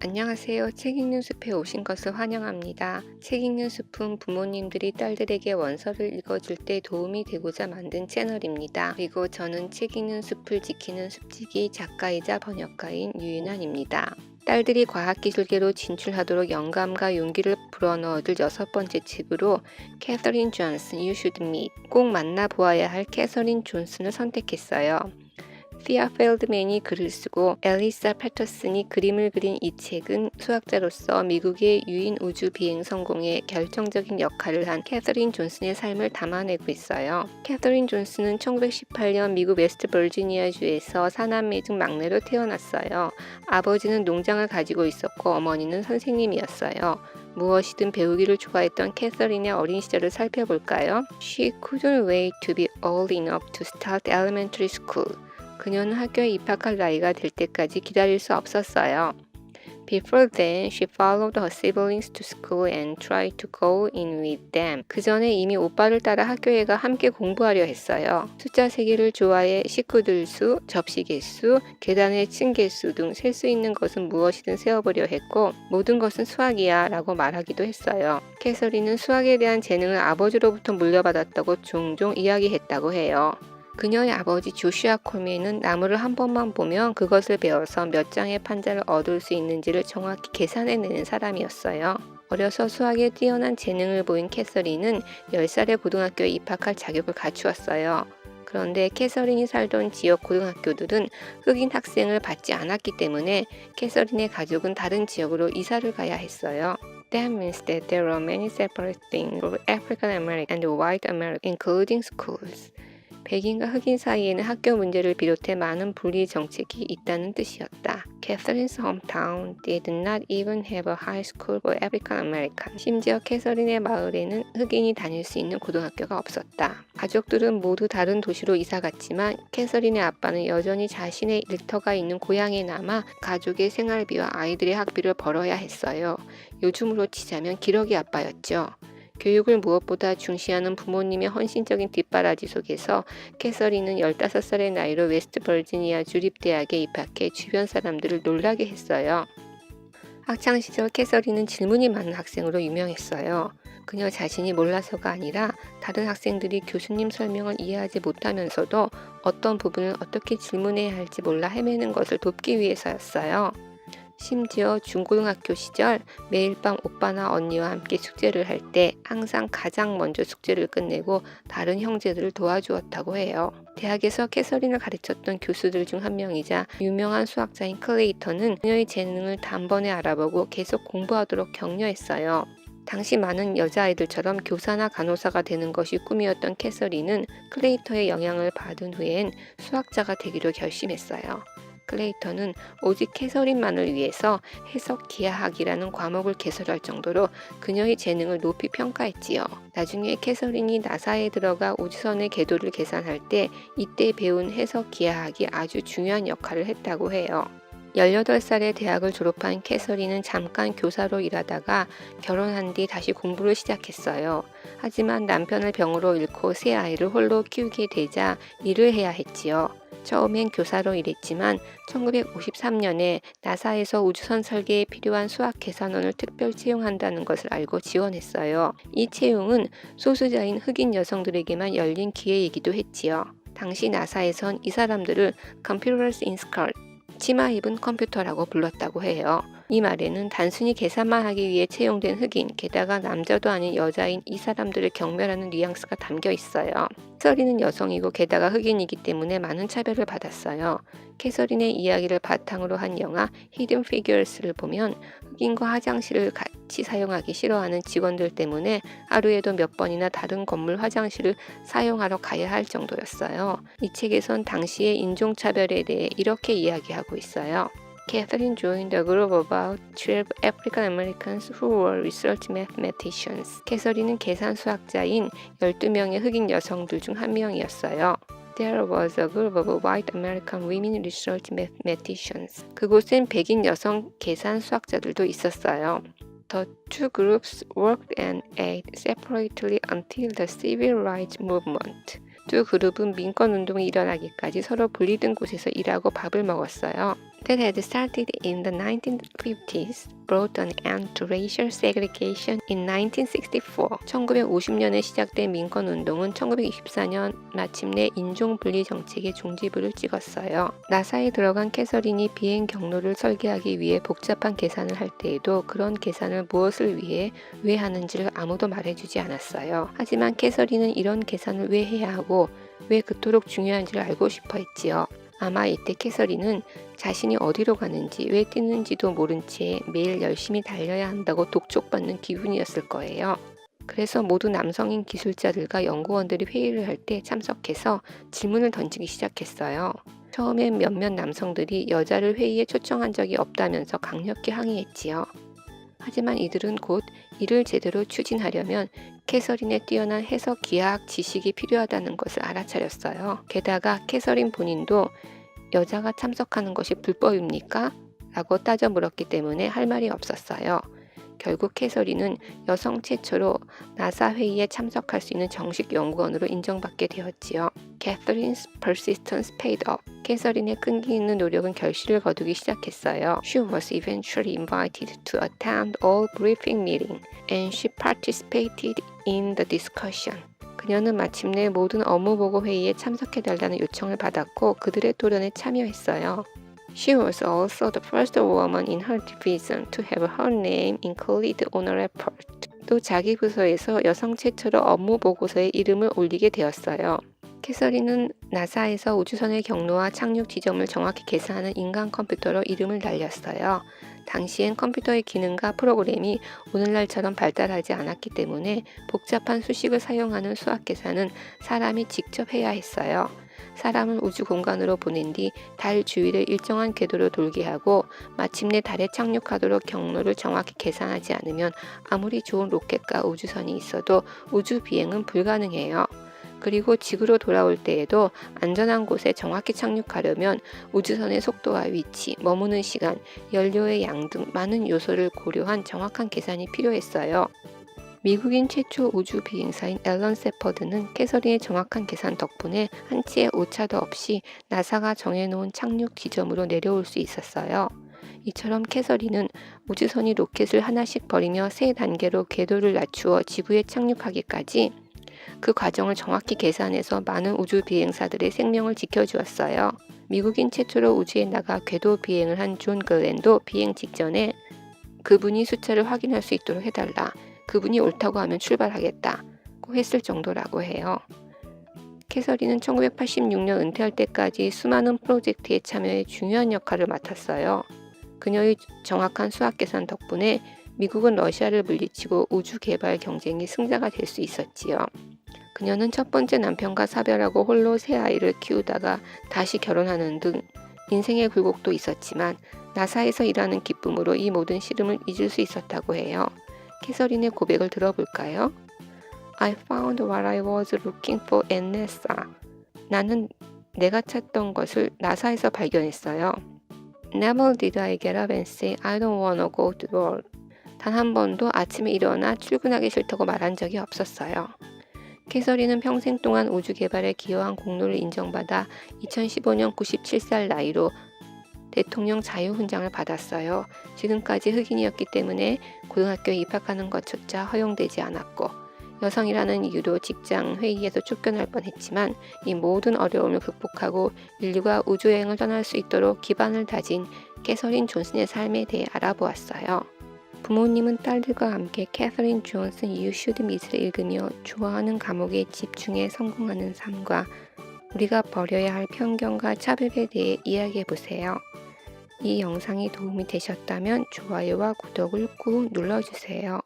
안녕하세요. 책 읽는 숲에 오신 것을 환영합니다. 책 읽는 숲은 부모님들이 딸들에게 원서를 읽어줄 때 도움이 되고자 만든 채널입니다. 그리고 저는 책 읽는 숲을 지키는 숲지기 작가이자 번역가인 유윤환입니다. 딸들이 과학기술계로 진출하도록 영감과 용기를 불어넣어줄 6번째 책으로 캐서린 존슨 You Should Meet, 꼭 만나보아야 할 캐서린 존슨을 선택했어요. 피아 펠드맨이 글을 쓰고 엘리사 패터슨이 그림을 그린 이 책은 수학자로서 미국의 유인 우주 비행 성공에 결정적인 역할을 한 캐서린 존슨의 삶을 담아내고 있어요. 캐서린 존슨은 1918년 미국 웨스트 버지니아주에서 사남매 중 막내로 태어났어요. 아버지는 농장을 가지고 있었고 어머니는 선생님이었어요. 무엇이든 배우기를 좋아했던 캐서린의 어린 시절을 살펴볼까요? She couldn't wait to be old enough to start elementary school. 그녀는 학교에 입학할 나이가 될 때까지 기다릴 수 없었어요. Before then, she followed her siblings to school and tried to go in with them. 그 전에 이미 오빠를 따라 학교에 가 함께 공부하려 했어요. 숫자 세기를 좋아해 식구들 수, 접시 개수, 계단의 층 개수 등 셀 수 있는 것은 무엇이든 세어보려 했고 모든 것은 수학이야 라고 말하기도 했어요. 캐서린은 수학에 대한 재능을 아버지로부터 물려받았다고 종종 이야기했다고 해요. 그녀의 아버지 조슈아 콜메는 나무를 한 번만 보면 그것을 배워서 몇 장의 판자를 얻을 수 있는지를 정확히 계산해내는 사람이었어요. 어려서 수학에 뛰어난 재능을 보인 캐서린은 10살에 고등학교에 입학할 자격을 갖추었어요. 그런데 캐서린이 살던 지역 고등학교들은 흑인 학생을 받지 않았기 때문에 캐서린의 가족은 다른 지역으로 이사를 가야 했어요. That means that there are many separate things for African American and white American, including schools. 백인과 흑인 사이에는 학교 문제를 비롯해 많은 분리 정책이 있다는 뜻이었다. 캐서린's hometown did not even have a high school for African American. 심지어 캐서린의 마을에는 흑인이 다닐 수 있는 고등학교가 없었다. 가족들은 모두 다른 도시로 이사 갔지만 캐서린의 아빠는 여전히 자신의 일터가 있는 고향에 남아 가족의 생활비와 아이들의 학비를 벌어야 했어요. 요즘으로 치자면 기러기 아빠였죠. 교육을 무엇보다 중시하는 부모님의 헌신적인 뒷바라지 속에서 캐서린은 15살의 나이로 웨스트 버지니아 주립대학에 입학해 주변 사람들을 놀라게 했어요. 학창시절 캐서린은 질문이 많은 학생으로 유명했어요. 그녀 자신이 몰라서가 아니라 다른 학생들이 교수님 설명을 이해하지 못하면서도 어떤 부분을 어떻게 질문해야 할지 몰라 헤매는 것을 돕기 위해서였어요. 심지어 중고등학교 시절 매일 밤 오빠나 언니와 함께 숙제를 할 때 항상 가장 먼저 숙제를 끝내고 다른 형제들을 도와주었다고 해요. 대학에서 캐서린을 가르쳤던 교수들 중 한 명이자 유명한 수학자인 클레이턴은 그녀의 재능을 단번에 알아보고 계속 공부하도록 격려했어요. 당시 많은 여자아이들처럼 교사나 간호사가 되는 것이 꿈이었던 캐서린은 클레이턴의 영향을 받은 후엔 수학자가 되기로 결심했어요. 클레이턴은 오직 캐서린만을 위해서 해석 기하학이라는 과목을 개설할 정도로 그녀의 재능을 높이 평가했지요. 나중에 캐서린이 나사에 들어가 우주선의 궤도를 계산할 때 이때 배운 해석 기하학이 아주 중요한 역할을 했다고 해요. 18살에 대학을 졸업한 캐서린은 잠깐 교사로 일하다가 결혼한 뒤 다시 공부를 시작했어요. 하지만 남편을 병으로 잃고 새 아이를 홀로 키우게 되자 일을 해야 했지요. 처음엔 교사로 일했지만 1953년에 나사에서 우주선 설계에 필요한 수학 계산원을 특별 채용한다는 것을 알고 지원했어요. 이 채용은 소수자인 흑인 여성들에게만 열린 기회이기도 했지요. 당시 나사에선 이 사람들을 Computers in Skirt, 치마 입은 컴퓨터라고 불렀다고 해요. 이 말에는 단순히 계산만 하기 위해 채용된 흑인, 게다가 남자도 아닌 여자인 이 사람들을 경멸하는 뉘앙스가 담겨 있어요. 캐서린은 여성이고 게다가 흑인이기 때문에 많은 차별을 받았어요. 캐서린의 이야기를 바탕으로 한 영화 히든 피규어스를 보면 흑인과 화장실을 같이 사용하기 싫어하는 직원들 때문에 하루에도 몇 번이나 다른 건물 화장실을 사용하러 가야 할 정도였어요. 이 책에선 당시의 인종차별에 대해 이렇게 이야기하고 있어요. Catherine joined a group of about 12 African Americans who were research mathematicians. 캐서린은 계산 수학자인 12명의 흑인 여성들 중 한 명이었어요. There was a group of white American women research mathematicians. 그곳엔 백인 여성 계산 수학자들도 있었어요. The two groups worked and ate separately until the Civil Rights Movement. 두 그룹은 민권운동이 일어나기까지 서로 분리된 곳에서 일하고 밥을 먹었어요. that had started in the 1950s brought an end to racial segregation in 1964. 1950년에 시작된 민권운동은 1964년 마침내 인종분리 정책의 종지부를 찍었어요. 나사에 들어간 캐서린이 비행 경로를 설계하기 위해 복잡한 계산을 할 때에도 그런 계산을 무엇을 위해 왜 하는지를 아무도 말해주지 않았어요. 하지만 캐서린은 이런 계산을 왜 해야 하고 왜 그토록 중요한지를 알고 싶어 했지요. 아마 이때 캐서린은 자신이 어디로 가는지 왜 뛰는지도 모른 채 매일 열심히 달려야 한다고 독촉받는 기분이었을 거예요. 그래서 모두 남성인 기술자들과 연구원들이 회의를 할 때 참석해서 질문을 던지기 시작했어요. 처음엔 몇몇 남성들이 여자를 회의에 초청한 적이 없다면서 강력히 항의했지요. 하지만 이들은 곧 이를 제대로 추진하려면 캐서린의 뛰어난 해석 기하학 지식이 필요하다는 것을 알아차렸어요. 게다가 캐서린 본인도 여자가 참석하는 것이 불법입니까? 라고 따져 물었기 때문에 할 말이 없었어요. 결국 캐서린은 여성 최초로 나사 회의에 참석할 수 있는 정식 연구원으로 인정받게 되었지요. Catherine's persistence paid off. 캐서린의 끈기 있는 노력은 결실을 거두기 시작했어요. She was eventually invited to attend all briefing meeting and she participated in the discussion. 그녀는 마침내 모든 업무보고 회의에 참석해달라는 요청을 받았고 그들의 토론에 참여했어요. She was also the first woman in her division to have her name included on a report. 또 자기 부서에서 여성 최초로 업무 보고서에 이름을 올리게 되었어요. 캐서린은 나사에서 우주선의 경로와 착륙 지점을 정확히 계산하는 인간 컴퓨터로 이름을 날렸어요. 당시엔 컴퓨터의 기능과 프로그램이 오늘날처럼 발달하지 않았기 때문에 복잡한 수식을 사용하는 수학 계산은 사람이 직접 해야 했어요. 사람을 우주 공간으로 보낸 뒤 달 주위를 일정한 궤도로 돌게 하고 마침내 달에 착륙하도록 경로를 정확히 계산하지 않으면 아무리 좋은 로켓과 우주선이 있어도 우주 비행은 불가능해요. 그리고 지구로 돌아올 때에도 안전한 곳에 정확히 착륙하려면 우주선의 속도와 위치, 머무는 시간, 연료의 양 등 많은 요소를 고려한 정확한 계산이 필요했어요. 미국인 최초 우주 비행사인 앨런 세퍼드는 캐서린의 정확한 계산 덕분에 한치의 오차도 없이 나사가 정해놓은 착륙 지점으로 내려올 수 있었어요. 이처럼 캐서린은 우주선이 로켓을 하나씩 버리며 세 단계로 궤도를 낮추어 지구에 착륙하기까지 그 과정을 정확히 계산해서 많은 우주 비행사들의 생명을 지켜주었어요. 미국인 최초로 우주에 나가 궤도 비행을 한 존 글렌도 비행 직전에 그분이 숫자를 확인할 수 있도록 해달라. 그분이 옳다고 하면 출발하겠다고 했을 정도라고 해요. 캐서린은 1986년 은퇴할 때까지 수많은 프로젝트에 참여해 중요한 역할을 맡았어요. 그녀의 정확한 수학 계산 덕분에 미국은 러시아를 물리치고 우주 개발 경쟁의 승자가 될 수 있었지요. 그녀는 첫 번째 남편과 사별하고 홀로 세 아이를 키우다가 다시 결혼하는 등 인생의 굴곡도 있었지만 나사에서 일하는 기쁨으로 이 모든 시름을 잊을 수 있었다고 해요. 캐서린의 고백을 들어볼까요? I found what I was looking for at NASA. 나는 내가 찾던 것을 나사에서 발견했어요. Never did I get up and say I don't wanna go to work. 단 한 번도 아침에 일어나 출근하기 싫다고 말한 적이 없었어요. 캐서린은 평생 동안 우주 개발에 기여한 공로를 인정받아 2015년 97살 나이로 대통령 자유훈장을 받았어요. 지금까지 흑인이었기 때문에 고등학교에 입학하는 것조차 허용되지 않았고 여성이라는 이유로 직장 회의에서 쫓겨날 뻔했지만 이 모든 어려움을 극복하고 인류가 우주여행을 떠날 수 있도록 기반을 다진 캐서린 존슨의 삶에 대해 알아보았어요. 부모님은 딸들과 함께 캐서린 존슨 You Should Meet를 읽으며 좋아하는 과목에 집중해 성공하는 삶과 우리가 버려야 할 편견과 차별에 대해 이야기해보세요. 이 영상이 도움이 되셨다면 좋아요와 구독을 꾹 눌러주세요.